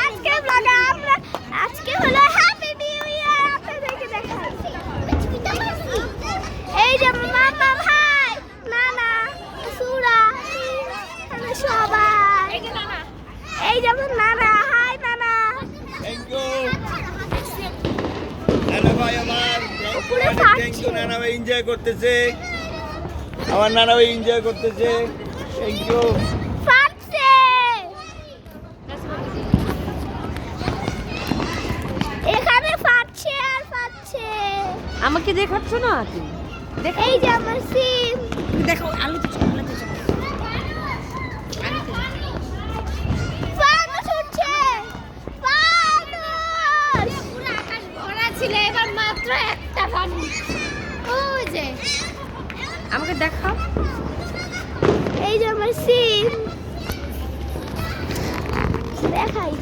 আজকে ব্লগে আমরা আজকে হলো হ্যাপি নিউ ইয়ার আপনাদেরকে দেখাই। এই যে মামা ভাই নানা সুরা সবাই এই যেমন নানা হাই নানা থ্যাংক ইউ নানা ভাই আমার উপরে থ্যাংক ইউ নানা ভাই এনজয় করতেছে আমার নানা ভাই এনজয় করতেছে থ্যাংক ইউ ফাটছে এখানে ফাটছে আর ফাটছে। আমাকে দেখাচ্ছ না তুমি? দেখো এই যে আমার সিম দেখো আলুতে ফানুস উঠছে ফানুস পুরো আকাশ ভরা ছিল, এবার মাত্র একটা ফানুস। ওই যে আমাকে দেখাও। এই যে আমার সিম দেখাই